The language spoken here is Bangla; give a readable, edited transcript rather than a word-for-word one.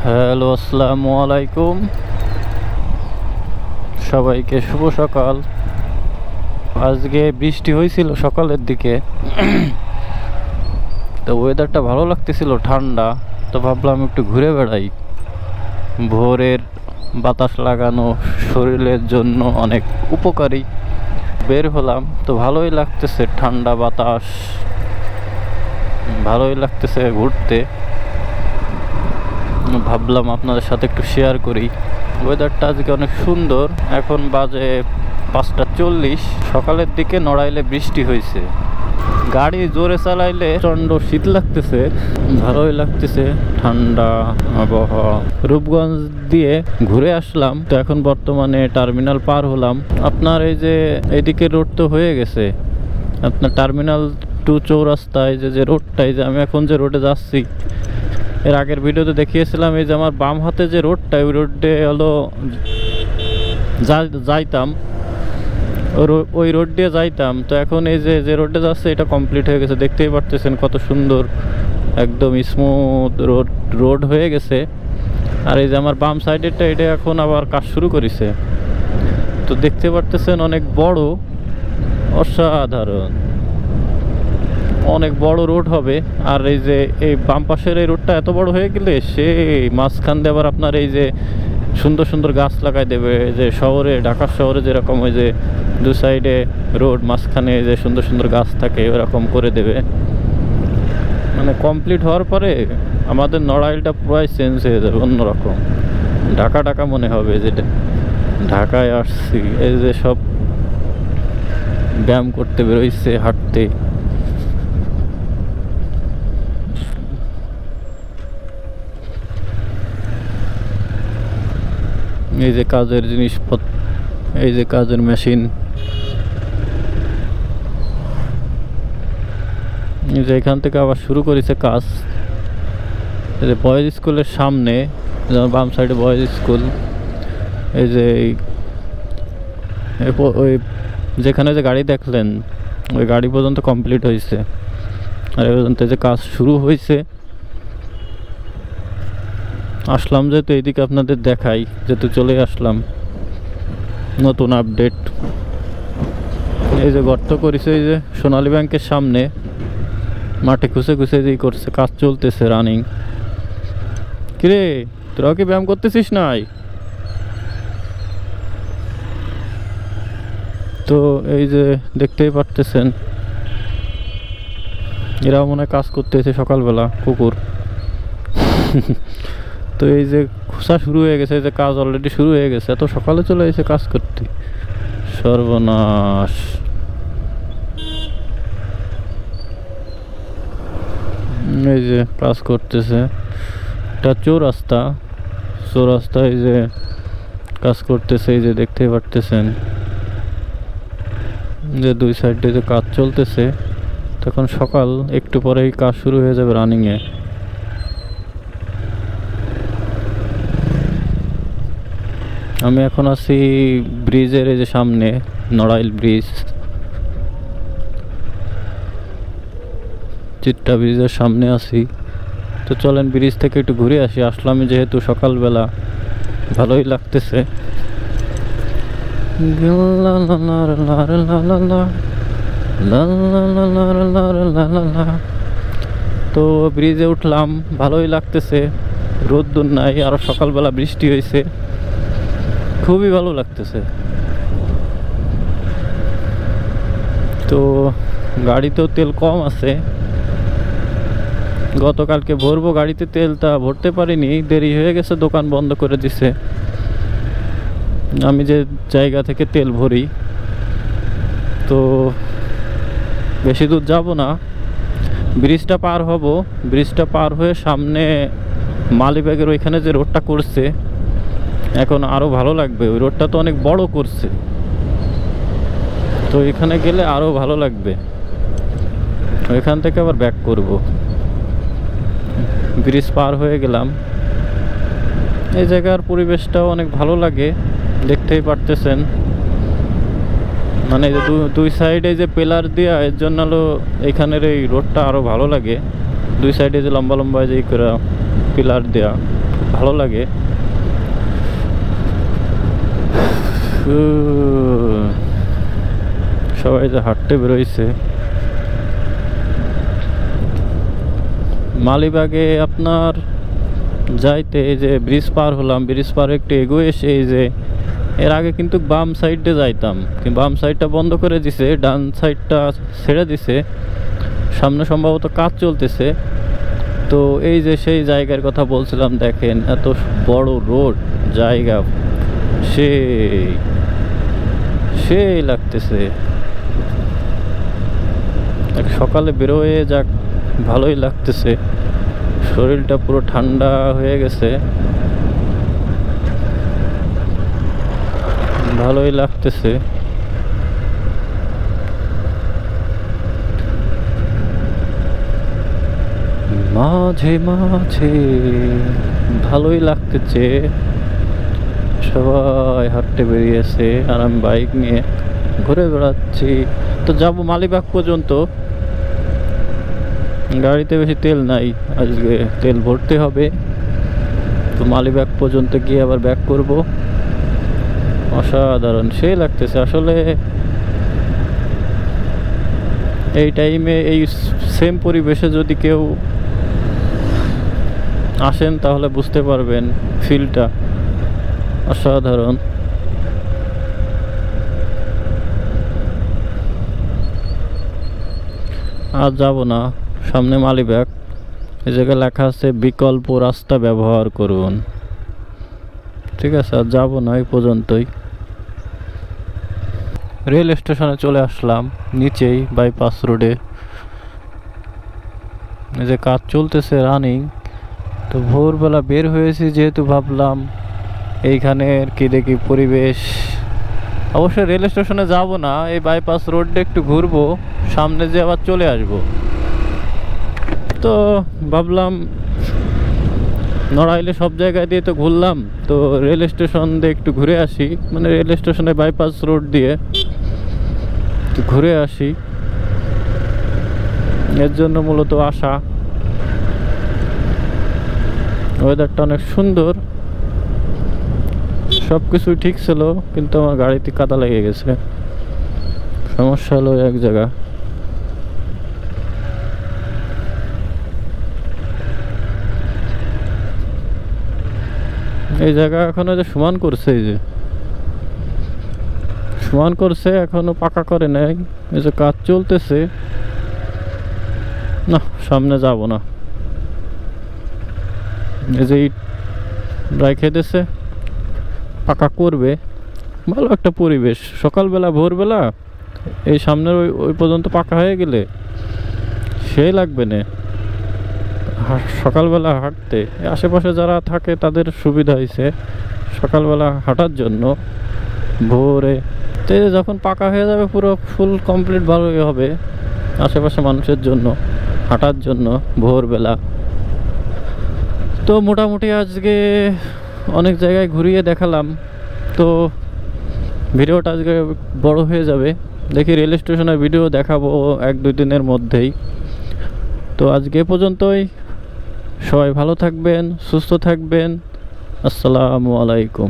হ্যালো, আসসালামু আলাইকুম। সবাইকে শুভ সকাল। আজকে বৃষ্টি হয়েছিল সকালের দিকে, তো ওয়েদারটা ভালো লাগতেছিল, ঠান্ডা। তো ভাবলাম একটু ঘুরে বেড়াই। ভোরের বাতাস লাগানো শরীরের জন্য অনেক উপকারী। বের হলাম, তো ভালোই লাগতেছে, ঠান্ডা বাতাস, ভালোই লাগতেছে ঘুরতে। ভাবলাম আপনাদের সাথে একটু শেয়ার করি। ওয়েদারটা আজকে অনেক সুন্দর। এখন বাজে 5:40। সকালের দিকে নড়াইলে বৃষ্টি হয়েছে। গাড়ি জোরে চালাইলে প্রচণ্ড শীত লাগতেছে, ভালোই লাগতেছে, ঠান্ডা আবহাওয়া। রূপগঞ্জ দিয়ে ঘুরে আসলাম, তো এখন বর্তমানে টার্মিনাল পার হলাম। আপনার এই যে এদিকে রোড তো হয়ে গেছে, আপনার টার্মিনাল টু চৌরাস্তায় যে রোডটাই, যে আমি এখন যে রোডে যাচ্ছি, এর আগের ভিডিওতে দেখিয়েছিলাম এই যে আমার বাম হাতে যে রোডটা, ওই রোডে হলো যাইতাম, ওই রোড দিয়ে যাইতাম। তো এখন এই যে রোডে যাচ্ছে এটা কমপ্লিট হয়ে গেছে, দেখতেই পারতেছেন কত সুন্দর, একদম স্মুথ রোড হয়ে গেছে। আর এই যে আমার বাম সাইডেরটা, এটা এখন আবার কাজ শুরু করেছে। তো দেখতে পারতেছেন অনেক বড়, অসাধারণ, অনেক বড় রোড হবে। আর এই যে এই বাম পাশের এই রোডটা এত বড় হয়ে গেলে সেই মাঝখান দিয়ে আবার আপনার এই যে সুন্দর সুন্দর গাছ লাগাই দেবে, যে শহরে, ঢাকা শহরে যেরকম ওই যে দু সাইডে রোড, মাঝখানে যে সুন্দর সুন্দর গাছ থাকে, ওরকম করে দেবে। মানে কমপ্লিট হওয়ার পরে আমাদের নড়াইলটা পুরাই চেঞ্জ হয়ে যাবে, অন্যরকম ঢাকা ঢাকা মনে হবে, যেটা ঢাকায় আসছি। এই যে সব ব্যায়াম করতে বেরোইছে, হাঁটতে। এই যে কাজের জিনিসপত্র, এই যে কাজের মেশিন, এই যে এখান থেকে আবার শুরু করেছে কাজ। এই যে বয়েজ স্কুলের সামনে, বাম সাইডে বয়েজ স্কুল, এই যে ওই যেখানে যে গাড়ি দেখলেন, ওই গাড়ি পর্যন্ত কমপ্লিট হয়েছে। আর এ পর্যন্ত যে কাজ শুরু হয়েছে। আসলাম যেহেতু এইদিকে আপনাদের দেখাই, যেহেতু চলে আসলাম, নতুন আপডেট। এই যে গর্ত করেছে এই যে সোনালী ব্যাংকের সামনে, মাঠে খুঁজে খুঁজে যে করছে, কাজ চলতেছে, রানিং। কিরে, তোরাও কি ব্যায়াম করতেছিস নাই? তো এই যে দেখতেই পারতেছেন, এরাও মনে হয় কাজ করতেছে সকালবেলা, কুকুর। তো এই যে খোসা শুরু হয়ে গেছে, এই যে কাজ অলরেডি শুরু হয়ে গেছে, এত সকালে চলে এসে কাজ করতে, সর্বনাশ। এই যে কাজ করতেছে, এটা চৌরাস্তা, চৌরাস্তায় যে কাজ করতেছে, এই যে দেখতেই পারতেছেন যে দুই সাইডে যে কাজ চলতেছে। তখন সকাল, একটু পরেই কাজ শুরু হয়ে যাবে রানিংয়ে। আমি এখন আছি ব্রিজের এই যে সামনে, নড়াইল ব্রিজ, চিট্টা ব্রিজের সামনে আছি। তো চলেন ব্রিজ থেকে একটু ঘুরে আসি। আসলাম যেহেতু সকালবেলা, ভালোই লাগতেছে। তো ব্রিজে উঠলাম, ভালোই লাগতেছে, রোদ্দুর নাই, আর সকালবেলা বৃষ্টি হয়েছে, খুবই ভালো লাগতেছে। তো গাড়িতেও তেল কম আছে, গতকালকে ভরবো গাড়িতে তেল, তা ভরতে পারিনি, দেরি হয়ে গেছে, দোকান বন্ধ করে দিছে। আমি যে জায়গা থেকে তেল ভরি, তো বেশি দূর যাব না, ব্রিজটা পার হব। ব্রিজটা পার হয়ে সামনে মালিবাগের ওইখানে যে রোডটা করছে, এখন আরও ভালো লাগবে। ওই রোডটা তো অনেক বড় করছে, তো এখানে গেলে আরও ভালো লাগবে। ওইখান থেকে আবার ব্যাক করব। ব্রিজ পার হয়ে গেলাম। এই জায়গার পরিবেশটাও অনেক ভালো লাগে, দেখতেই পারতেছেন। মানে দুই সাইডে যে পিলার দেওয়া, এর জন্য হলো এখানের এই রোডটা আরও ভালো লাগে। দুই সাইডে যে লম্বা লম্বা যে করে পিলার দেওয়া, ভালো লাগে। সবাই যে হাঁটতে বেরোইছে। মালিবাগে আপনার যাইতে এই যে ব্রিজ পার হলাম, ব্রিজ পার একটু এগোয় এসে এই যে এর আগে কিন্তু বাম সাইডে যাইতাম, কিন্তু বাম সাইডটা বন্ধ করে দিছে, ডান সাইডটা ছেড়ে দিছে। সামনে সম্ভবত কাজ চলতেছে। তো এই যে সেই জায়গার কথা বলছিলাম, দেখেন এত বড় রোড জায়গা, সেই লাগতেছে। সকালে বেরোয় যাক, ভালোই লাগতেছে, শরীরটা পুরো ঠান্ডা হয়ে গেছে, ভালোই লাগতেছে। মাঝে মাঝে ভালোই লাগতেছে। সবাই হাঁটতে বেরিয়েছে আর আমি বাইক নিয়ে ঘুরে বেড়াচ্ছি। তো যাবো মালিবাগ পর্যন্ত। গাড়িতে বেশি তেল নাই, আজকে তেল ভরতে হবে। তো মালিবাগ পর্যন্ত গিয়ে আবার ব্যাক করব। অসাধারণ, সেই লাগতেছে আসলে। এই টাইমে এই সেম পরিবেশে যদি কেউ আসেন তাহলে বুঝতে পারবেন ফিলটা অসাধারণ। আর যাব না, সামনে মালিবাগ। এই জায়গায় লেখা আছে বিকল্প রাস্তা ব্যবহার করুন। ঠিক আছে, আর যাব না, এই পর্যন্তই। রেল স্টেশনে চলে আসলাম, নিচেই বাইপাস রোডে। এই যে কাজ চলতেছে রানিং। তো ভোরবেলা বের হয়েছি যেহেতু, ভাবলাম এইখানে কি দেখি পরিবেশ। অবশ্যই রেল স্টেশনে যাব না, এই বাইপাস রোডটা একটু ঘুরবো, সামনে যে আবার চলে আসব। তো ভাবলাম নড়াইলে সব জায়গায় দিয়ে তো ঘুরলাম, তো রেল স্টেশন দিয়ে একটু ঘুরে আসি, মানে রেল স্টেশনে বাইপাস রোড দিয়ে ঘুরে আসি, এর জন্য মূলত আসা। ওয়েদারটা অনেক সুন্দর, সব কিছুই ঠিক ছিল, কিন্তু আমার গাড়িতে কাদা লেগে গেছে। সমস্যা হলো এক জায়গা। এই জায়গা এখনো যে সমান করছে, এই যে সমান করছে, এখনো পাকা করে নাই। এই যে কাজ চলতেছে না, সামনে যাব না। এই যে ইট রাইখে দিয়েছে, পাকা করবে। ভালো একটা পরিবেশ, সকালবেলা ভোরবেলা এই সামনের ওই পর্যন্ত পাকা হয়ে গেলে সেই লাগবে না সকালবেলা হাঁটতে। আশেপাশে যারা থাকে তাদের সুবিধা হয়েছে সকালবেলা হাঁটার জন্য ভোরে। তো যখন পাকা হয়ে যাবে পুরো ফুল কমপ্লিট, ভালোই হবে আশেপাশে মানুষের জন্য হাঁটার জন্য ভোরবেলা। তো মোটামুটি আজকে অনেক জায়গায় ঘুরিয়ে দেখালাম। তো ভিডিওটা আজকে বড় হয়ে যাবে, দেখি রেল স্টেশনের ভিডিও দেখাবো 1-2 দিনের মধ্যেই। তো আজকে পর্যন্তই, সবাই ভালো থাকবেন, সুস্থ থাকবেন। আসসালামু আলাইকুম।